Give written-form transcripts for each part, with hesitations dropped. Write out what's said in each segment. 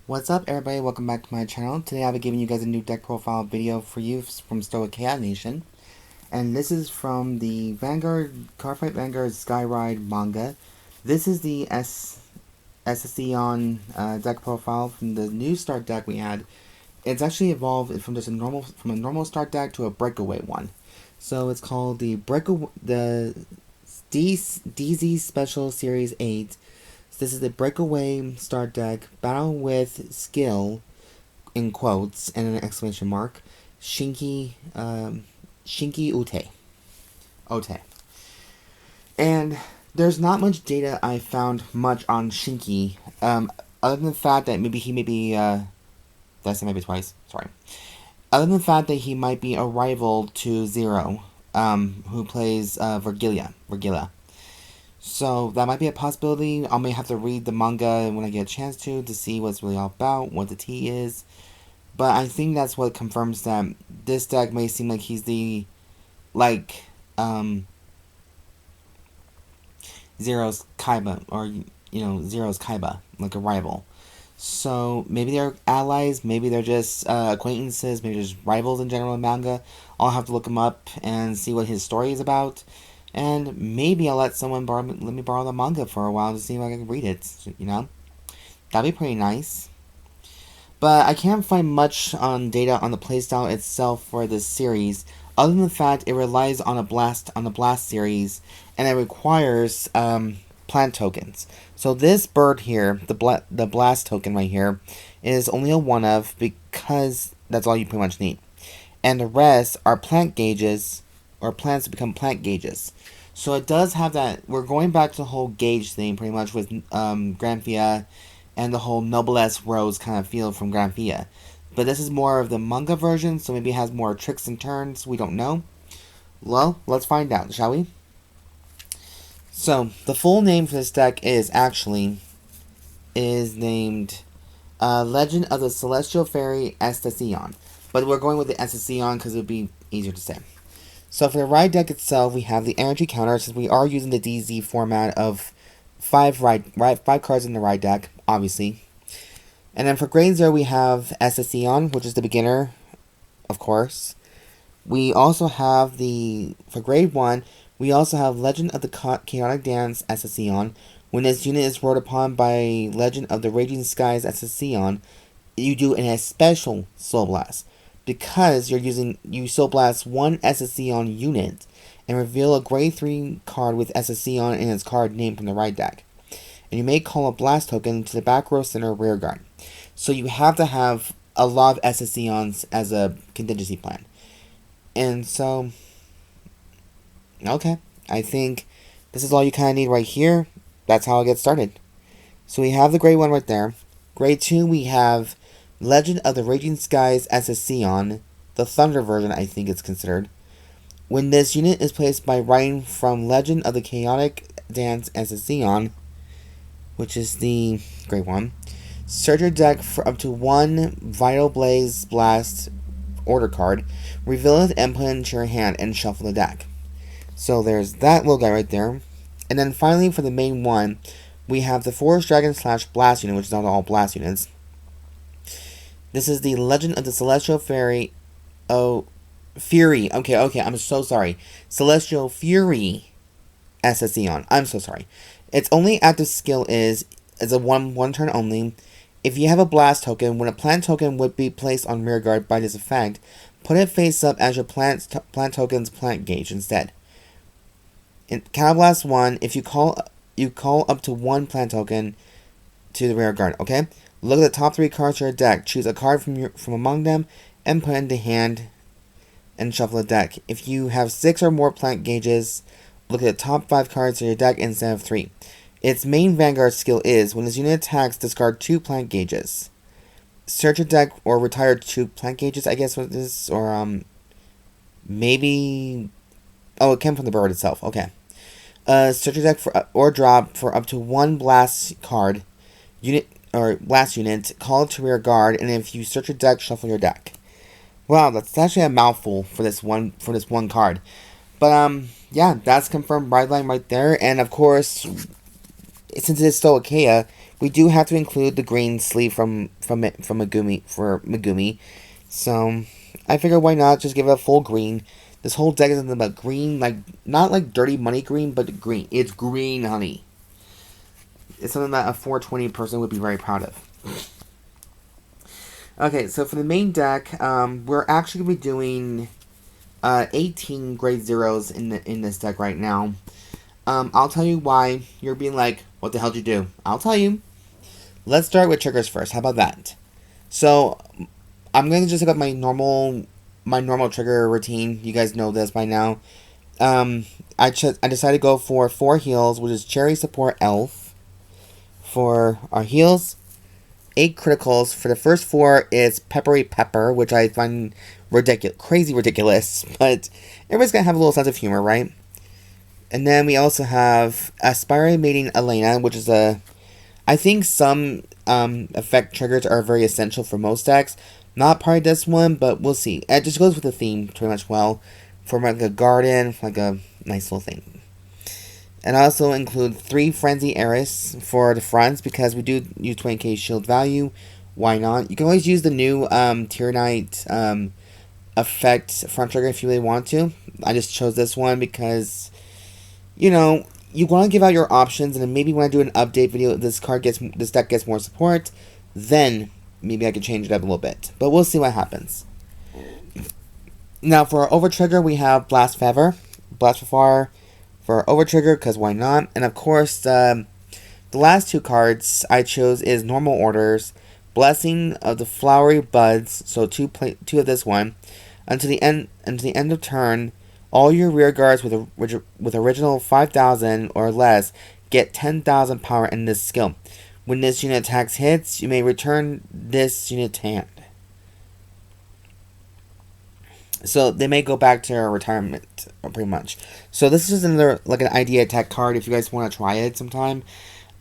What's up, everybody? Welcome back to my channel. Today I'll be giving you guys a new deck profile video for you from Stoicheia Nation. And this is from the Vanguard, Cardfight Vanguard Skyride manga. This is the Estacion deck profile from the new start deck we had. It's actually evolved from just a normal start deck to a breakaway one. So it's called the DZ Special Series 8. This is the breakaway start deck, battle with skill, in quotes, and an exclamation mark, Shinki Otei. And there's not much data I found much on Shinki, other than the fact that maybe he may be, did I say maybe twice? Sorry. Other than the fact that he might be a rival to Zero, who plays, Vergila. So that might be a possibility. I may have to read the manga when I get a chance to see what's really all about, what the tea is. But I think that's what confirms that this deck may seem like he's the, Zero's Kaiba, or, Zero's Kaiba, like a rival. So maybe they're allies, maybe they're just acquaintances, maybe they're just rivals in general in manga. I'll have to look him up and see what his story is about. And maybe I'll let someone let me borrow the manga for a while to see if I can read it, That'd be pretty nice. But I can't find much on data on the playstyle itself for this series, other than the fact it relies on the blast series, and it requires plant tokens. So this bird here, the blast token right here, is only a one of, because that's all you pretty much need. And the rest are plant gauges, or plants to become plant gauges. So it does have that. We're going back to the whole gauge thing pretty much with Granfia and the whole Noblesse Rose kind of feel from Granfia. But this is more of the manga version, so maybe it has more tricks and turns. We don't know. Well, let's find out, shall we? So the full name for this deck is named Legend of the Celestial Fairy Estacion. But we're going with the Estacion because it would be easier to say. So for the ride deck itself, we have the energy counter, since we are using the DZ format of 5 cards in the ride deck, obviously. And then for grade 0, we have Estacion, which is the beginner, of course. We also have for grade 1, we also have Legend of the Chaotic Dance Estacion. When this unit is rode upon by Legend of the Raging Skies Estacion, you do a special Soul Blast. Because you Soul Blast one Estacion unit and reveal a grade 3 card with Estacion in its card name from the ride deck. And you may call a blast token to the back row center rear guard. So you have to have a lot of Estacions as a contingency plan. And so, okay, I think this is all you kind of need right here. That's how I'll get started. So we have the grade 1 right there. Grade 2, we have Legend of the Raging Skies Estacion, the Thunder version, I think it's considered. When this unit is placed by writing from Legend of the Chaotic Dance Estacion, which is the grade 1, search your deck for up to 1 Vital Blaze Blast order card, reveal it and put it into your hand and shuffle the deck. So there's that little guy right there. And then finally for the main one, we have the Forest Dragon / Blast unit, which is not all Blast units. This is the Legend of the Celestial Fairy. Oh, Fury. Okay, I'm so sorry. Celestial Fury Estacion. I'm so sorry. Its only active skill is a one turn only. If you have a blast token, when a plant token would be placed on rear guard by this effect, put it face up as your plant token's plant gauge instead. In Counterblast 1, if you call up to 1 plant token to the rear guard, okay? Look at the top 3 cards of your deck. Choose a card from among them and put it into hand and shuffle the deck. If you have 6 or more plant gauges, look at the top 5 cards of your deck instead of 3. Its main Vanguard skill is, when this unit attacks, discard 2 plant gauges. Search your deck or retire 2 plant gauges, I guess what it is, or maybe... Oh, it came from the bird itself, okay. Search your deck or drop for up to 1 blast card unit, or blast unit, call it to rear guard, and if you search your deck, shuffle your deck. Wow, that's actually a mouthful for this one card. But yeah, that's confirmed ride line right there, and of course, since it is Stoicheia, We do have to include the green sleeve from Megumi. So I figure why not just give it a full green. This whole deck is nothing but green, like not like dirty money green, but green. It's green, honey. It's something that a 420 person would be very proud of. Okay, so for the main deck, we're actually going to be doing 18 grade zeros in this deck right now. I'll tell you why you're being like, what the hell did you do? I'll tell you. Let's start with triggers first. How about that? So I'm going to just look up my normal trigger routine. You guys know this by now. I decided to go for 4 heals, which is Cheery support elf for our heals. 8 criticals. For the first 4, it's Peppery Pepper, which I find crazy ridiculous, but everybody's gonna have a little sense of humor, right? And then we also have Aspiring Maiden Alana, which is I think some effect triggers are very essential for most decks. Not part of this one, but we'll see. It just goes with the theme pretty much well. For like a garden, like a nice little thing. And I also include 3 Frenzied Heiress for the fronts because we do use 20k shield value. Why not? You can always use the new Tyrannite effect front trigger if you really want to. I just chose this one because, you know, you want to give out your options, and then maybe when I do an update video, this deck gets more support, then maybe I could change it up a little bit. But we'll see what happens. Now for our over trigger, we have Blessfavor for over trigger, because why not? And of course, the last 2 cards I chose is normal orders, Blessing of the Flowery Buds, so 2 of this one. Until the end of turn, all your rear guards with original 5,000 or less get 10,000 power in this skill. When this unit attacks hits, you may return this unit to hand. So they may go back to their retirement, pretty much. So this is another, like, an idea attack card if you guys want to try it sometime.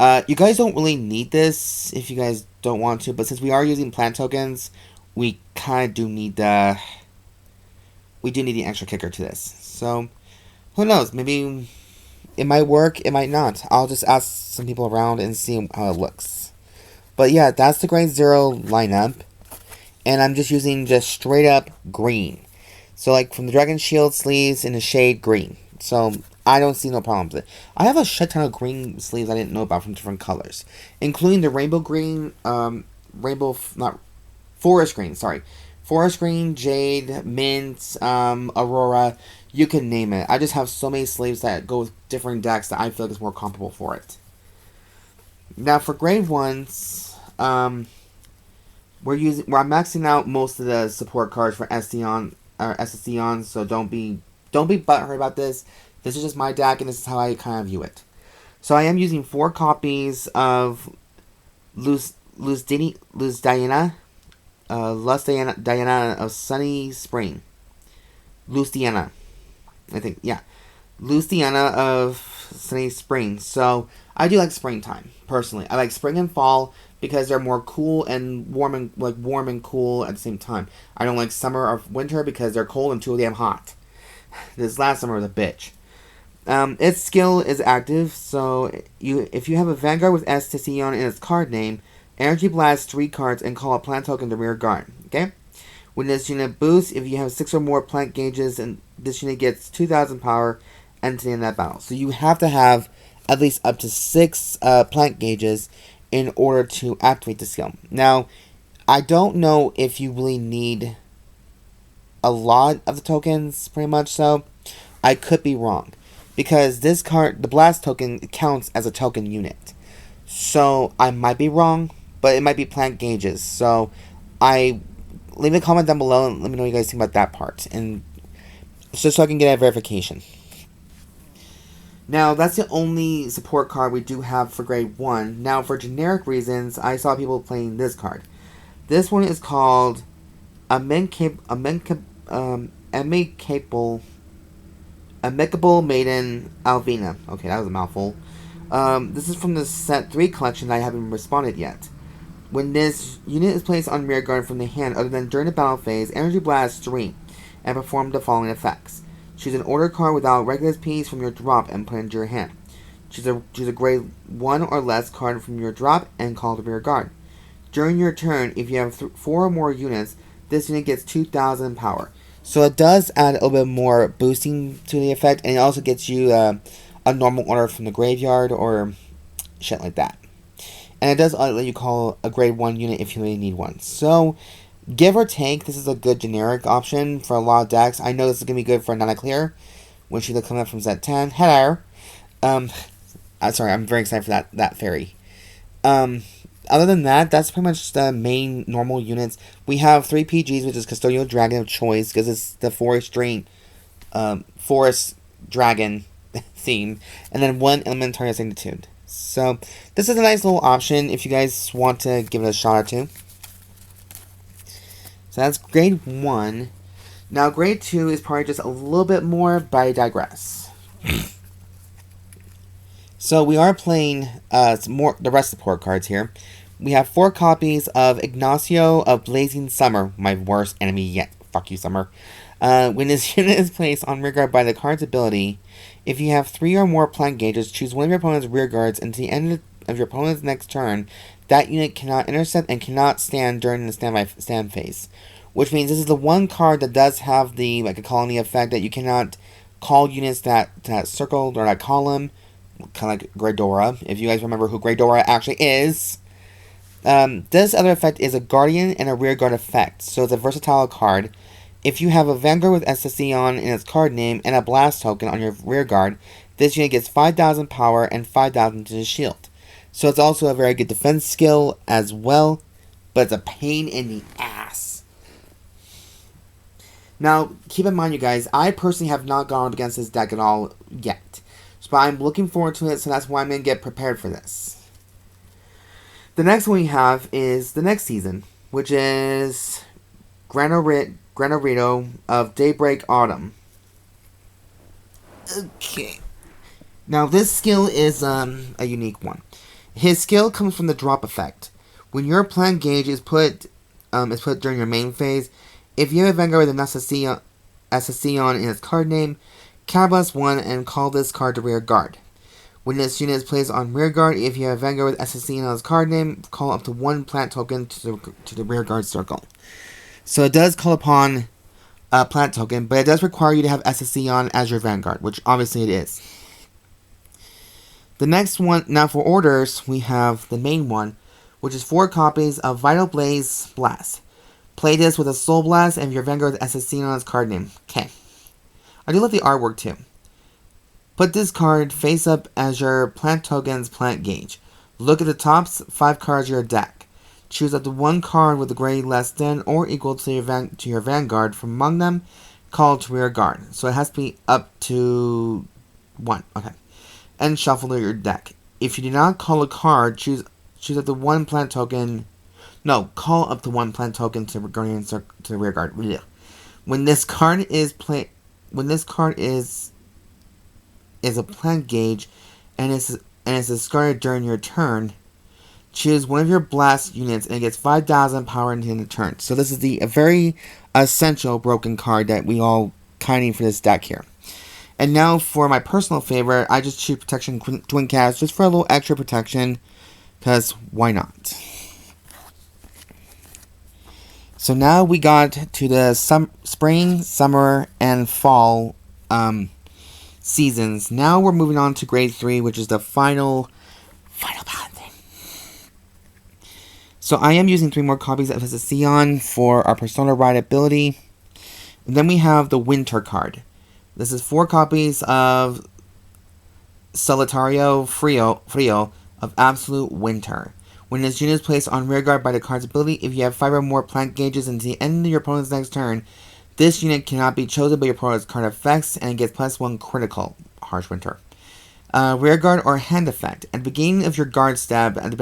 You guys don't really need this if you guys don't want to, but since we are using plant tokens, we kind of do need the... We do need the extra kicker to this. So, who knows? Maybe it might work, it might not. I'll just ask some people around and see how it looks. But yeah, that's the grade 0 lineup. And I'm just using just straight up green. So, like, from the Dragon Shield sleeves in the shade green. So, I don't see no problem with it. I have a shit ton of green sleeves I didn't know about from different colors. Including the rainbow green, forest green, sorry. Forest green, jade, mint, aurora, you can name it. I just have so many sleeves that go with different decks that I feel like is more comparable for it. Now, for grade 1s, I'm maxing out most of the support cards for Estacion, so don't be butthurt about this. This is just my deck, and this is how I kind of view it. So I am using 4 copies of Lusdiana of Sunny Spring. Lusdiana. I think, yeah. Lusdiana of Sunny Spring. So I do like springtime, personally. I like spring and fall because they're more cool and warm and cool at the same time. I don't like summer or winter because they're cold and too damn hot. This last summer was a bitch. Its skill is active, so if you have a Vanguard with Estacion in its card name, Energy Blast 3 cards and call a plant token to rear guard. Okay? When this unit boosts, if you have 6 or more plant gauges, and this unit gets 2,000 power and to the end of that battle. So you have to have at least up to 6 plant gauges in order to activate the skill. Now, I don't know if you really need a lot of the tokens, pretty much so. I could be wrong. Because this card, the Blast token, counts as a token unit. So, I might be wrong, but it might be plant gauges. So, leave a comment down below and let me know what you guys think about that part. And just so I can get a verification. Now, that's the only support card we do have for grade 1. Now, for generic reasons, I saw people playing this card. This one is called Amicable Maiden Alvina. Okay, that was a mouthful. This is from the set 3 collection that I haven't responded yet. When this unit is placed on rear guard from the hand, other than during the battle phase, Energy Blast 3 and perform the following effects. Choose an order card without regular piece from your drop and put it into your hand. Choose a grade 1 or less card from your drop and call the rear guard. During your turn, if you have 4 or more units, this unit gets 2,000 power. So it does add a little bit more boosting to the effect, and it also gets you a normal order from the graveyard or shit like that. And it does let you call a grade 1 unit if you really need one. So, give or take, this is a good generic option for a lot of decks. I know this is going to be good for Nana Clear, when she's coming up from set 10. Hello! Sorry, I'm very excited for that fairy. Other than that, that's pretty much the main normal units. We have 3 PGs, which is Custodial Dragon of Choice, because it's the forest dragon theme, and then 1 Elementaria Sanctitude. So, this is a nice little option if you guys want to give it a shot or two. So that's grade 1. Now, grade 2 is probably just a little bit more, but I digress. So we are playing the rest of the support cards here. We have 4 copies of Ignacio of Blazing Summer, my worst enemy yet. Fuck you, Summer. When this unit is placed on rearguard by the card's ability, if you have 3 or more plant gauges, choose one of your opponent's rearguards until the end of your opponent's next turn. That unit cannot intercept and cannot stand during the stand phase. Which means this is the one card that does have the a colony effect that you cannot call units that circle or that column. Kind of like Greydora, if you guys remember who Greydora actually is. This other effect is a Guardian and a Rearguard effect, so it's a versatile card. If you have a Vanguard with Estacion in its card name and a Blast token on your Rearguard, this unit gets 5,000 power and 5,000 to the shield. So it's also a very good defense skill as well, but it's a pain in the ass. Now, keep in mind you guys, I personally have not gone up against this deck at all yet. But I'm looking forward to it, so that's why I'm going to get prepared for this. The next one we have is the next season, which is Granorindo of Daybreak Autumn. Okay. Now, this skill is a unique one. His skill comes from the drop effect. When your plant gauge is put during your main phase, if you have a Vanguard with an Estacion in its card name, Bless 1 and call this card to rear guard. When this unit is placed on rear guard, if you have Vanguard with Estacion on its card name, call up to 1 plant token to the rear guard circle. So it does call upon a plant token, but it does require you to have Estacion as your Vanguard, which obviously it is. The next one, now for orders, we have the main one, which is 4 copies of Vital Blaze Blast. Play this with a Soul Blast and your Vanguard with Estacion on its card name. Okay. I do love the artwork too. Put this card face up as your plant token's plant gauge. Look at the top 5 cards of your deck. Choose up to 1 card with a grade less than or equal to your Vanguard from among them, called to rear guard. So it has to be up to 1. Okay. And shuffle your deck. If you do not call a card, choose up to 1 plant token. No, call up to 1 plant token to the rear guard. When this card is a plant gauge and is discarded during your turn, choose one of your blast units and it gets 5,000 power into the turn. So this is a very essential broken card that we all kind of need for this deck here. And now for my personal favorite, I just choose Protection Twin Cast just for a little extra protection, because why not? So now we got to the spring, summer, and fall seasons. Now we're moving on to grade 3, which is the final bad thing. So I am using 3 more copies of Estacion for our Persona Ride ability. And then we have the winter card. This is 4 copies of Solitario Frio of Absolute Winter. When this unit is placed on rearguard by the card's ability, if you have 5 or more plant gauges until the end of your opponent's next turn, this unit cannot be chosen by your opponent's card effects and gets +1 critical. Harsh Winter. Rearguard or hand effect. At the beginning of your guard step, at the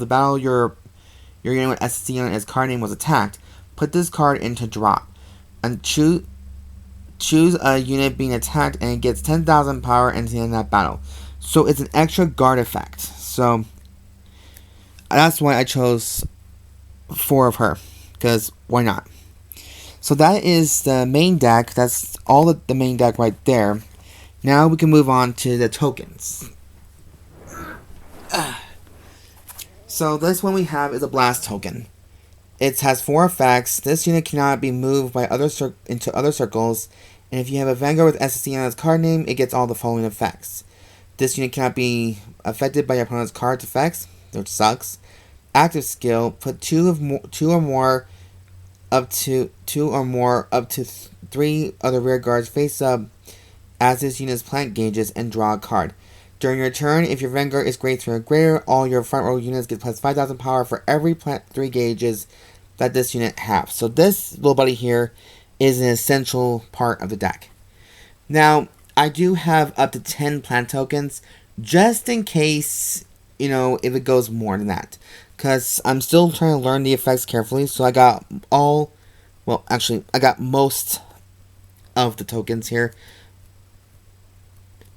battle your unit with Estacion as card name was attacked, put this card into drop. And choose a unit being attacked and it gets 10,000 power into the end of that battle. So it's an extra guard effect. So that's why I chose 4 of her, because why not? So that is the main deck. That's all the main deck right there. Now we can move on to the tokens. So this one we have is a blast token. It has 4 effects. This unit cannot be moved by into other circles, and if you have a Vanguard with Estacion as card name, it gets all the following effects. This unit cannot be affected by your opponent's card's effects, which sucks. Active skill: put two or more up to 3 other rear guards face up as this unit's plant gauges and draw a card. During your turn, if your Vanguard is grade 3 or greater, all your front row units get plus 5,000 power for every plant 3 gauges that this unit has. So this little buddy here is an essential part of the deck. Now, I do have up to 10 plant tokens, just in case, if it goes more than that. Because I'm still trying to learn the effects carefully, so I got I got most of the tokens here.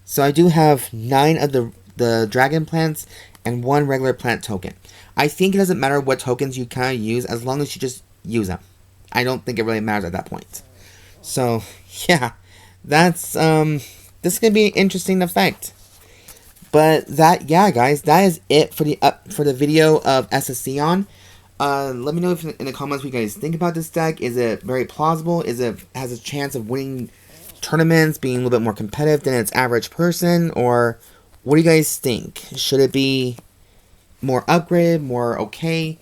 So I do have 9 of the dragon plants and 1 regular plant token. I think it doesn't matter what tokens you kind of use as long as you just use them. I don't think it really matters at that point. So, yeah. That's, this is going to be an interesting effect. But guys, that is it for the video of Estacion. Let me know in the comments what you guys think about this deck. Is it very plausible? Has a chance of winning tournaments, being a little bit more competitive than its average person? Or what do you guys think? Should it be more upgraded, more okay?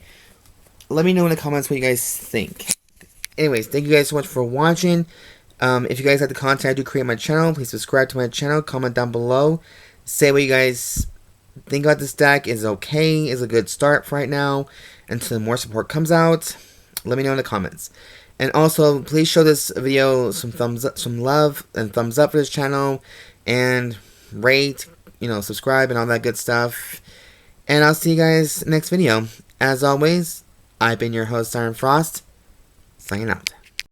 Let me know in the comments what you guys think. Anyways, thank you guys so much for watching. If you guys like the content I do create on my channel, please subscribe to my channel, comment down below, say what you guys think about this deck. Is okay, is a good start for right now until more support comes out. Let me know in the comments. And also, please show this video some love and thumbs up for this channel, and rate, subscribe and all that good stuff. And I'll see you guys next video. As always, I've been your host, Siren Frost, signing out.